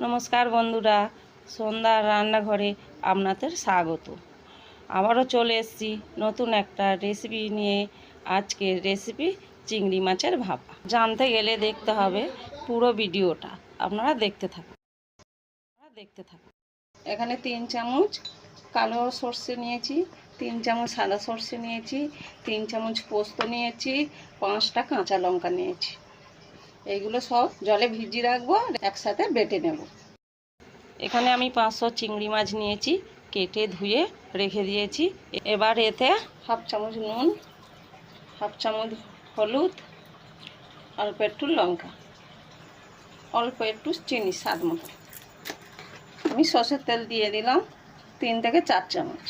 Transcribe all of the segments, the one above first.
নমস্কার বন্ধুরা, সন্ধ্যার রান্নাঘরে আপনাদের স্বাগত। আবারও চলে এসেছি নতুন একটা রেসিপি নিয়ে। আজকের রেসিপি চিংড়ি মাছের ভাপা। জানতে গেলে দেখতে হবে পুরো ভিডিওটা, আপনারা দেখতে থাকুন। এখানে 3 চামচ কালো সর্ষে নিয়েছি, 3 চামচ সাদা সর্ষে নিয়েছি, 3 চামচ পোস্ত নিয়েছি, 5টা কাঁচা লঙ্কা নিয়েছি। এইগুলো সব জলে ভিজিয়ে রাখবো, একসাথে বেটে নেব। এখানে আমি 500 চিংড়ি মাছ নিয়েছি, কেটে ধুয়ে রেখে দিয়েছি। এবার এতে হাফ চামচ নুন, হাফ চামচ হলুদ, অল্প একটু লঙ্কা, অল্প একটু চিনি স্বাদ মতো। আমি সর্ষের তেল দিয়ে দিলাম 3 থেকে 4 চামচ,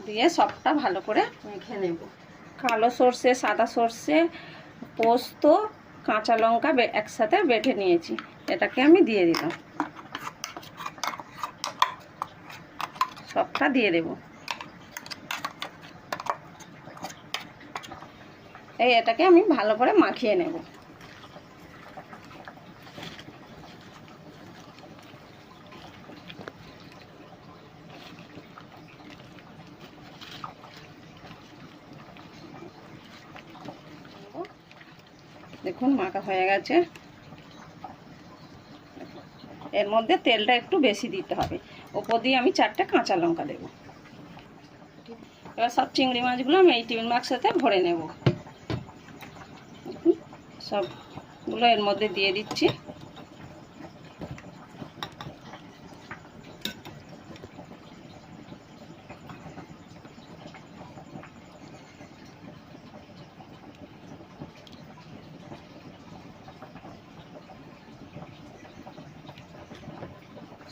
দিয়ে সবটা ভালো করে মেখে নেব। কালো সর্ষে, সাদা সর্ষে, পোস্ত, কাঁচা লঙ্কা একসাথে বেটে নিয়েছি, এটাকে আমি দিয়ে দিলাম। সবটা দিয়ে দেব। এটাকে আমি ভালো করে মাখিয়ে নেব। দেখুন মাখা হয়ে গেছে। এর মধ্যে তেলটা একটু বেশি দিতে হবে। ওপর দিয়ে আমি 4টা কাঁচা লঙ্কা দেব। এবার সব চিংড়ি মাছগুলো আমি এই টিফিন বাক্সতে ভরে নেব। সবগুলো এর মধ্যে দিয়ে দিচ্ছি।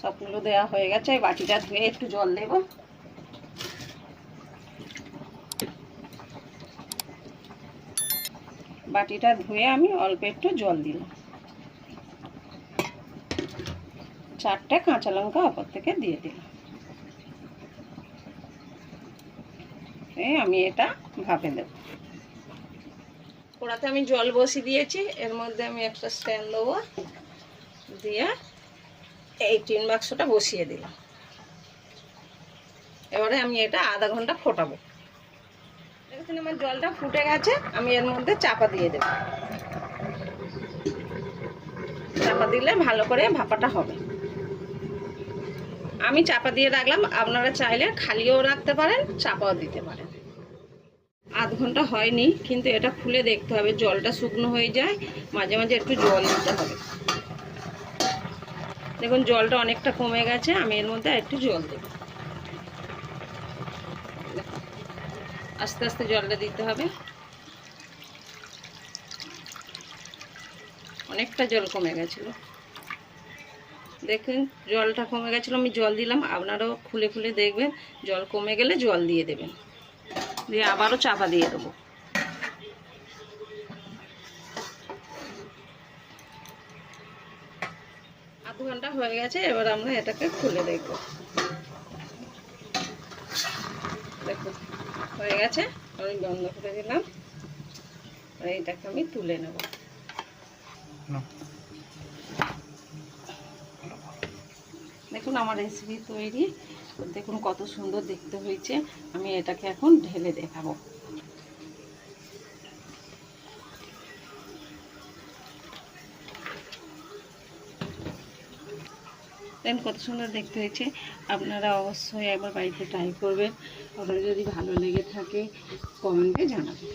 সবগুলো দেওয়া হয়ে গেছে। এই বাটিটা ধুয়ে একটু জল দেব। বাটিটা ধুয়ে আমি অল্প একটু জল দিলাম। 4টা কাঁচা লঙ্কা ওপর থেকে দিয়ে দিলাম। আমি এটা ভাপে দেব। কড়াতে আমি জল বসিয়ে দিয়েছি, এর মধ্যে আমি একটা স্ট্যান্ড দেবো, দিয়ে এই টিন বাক্সটা বসিয়ে দিলাম। এবারে আমি এটা আধা ঘন্টা ফোটাবো। দেখুন আমার জলটা ফুটে গেছে, আমি এর মধ্যে চাপা দিয়ে দেব। চাপা দিলে ভালো করে ভাপাটা হবে। আমি চাপা দিয়ে রাখলাম, আপনারা চাইলে খালিও রাখতে পারেন, চাপাও দিতে পারেন। আধ ঘন্টা হয়নি, কিন্তু এটা খুলে দেখতে হবে, জলটা শুকনো হয়ে যায়, মাঝে মাঝে একটু জল দিতে হবে। দেখুন জলটা অনেকটা কমে গেছে, আমি এর মধ্যে একটু জল দেব। আস্তে আস্তে জলটা দিতে হবে। অনেকটা জল কমে গেছিল। দেখুন জলটা কমে গেছিলো, আমি জল দিলাম। আপনারাও খুলে খুলে দেখবেন, জল কমে গেলে জল দিয়ে দেবেন। দিয়ে আবারও চাপা দিয়ে দেবো। আধ ঘন্টা হয়ে গেছে, এবার আমরা এটাকে খুলে দেখব। দেখুন হয়ে গেছে, আমি বন্ধ করে দিলাম। আর এইটাকে আমি তুলে নেব। দেখুন আমার রেসিপি তৈরি। দেখুন কত সুন্দর দেখতে হয়েছে। আমি এটাকে এখন ঢেলে দেখাবো। দেখুন কত সুন্দর দেখতে হয়েছে। আপনারা অবশ্যই একবার বাড়িতে ট্রাই করবেন। আপনাদের যদি ভালো লেগে থাকে কমেন্টে জানাবেন।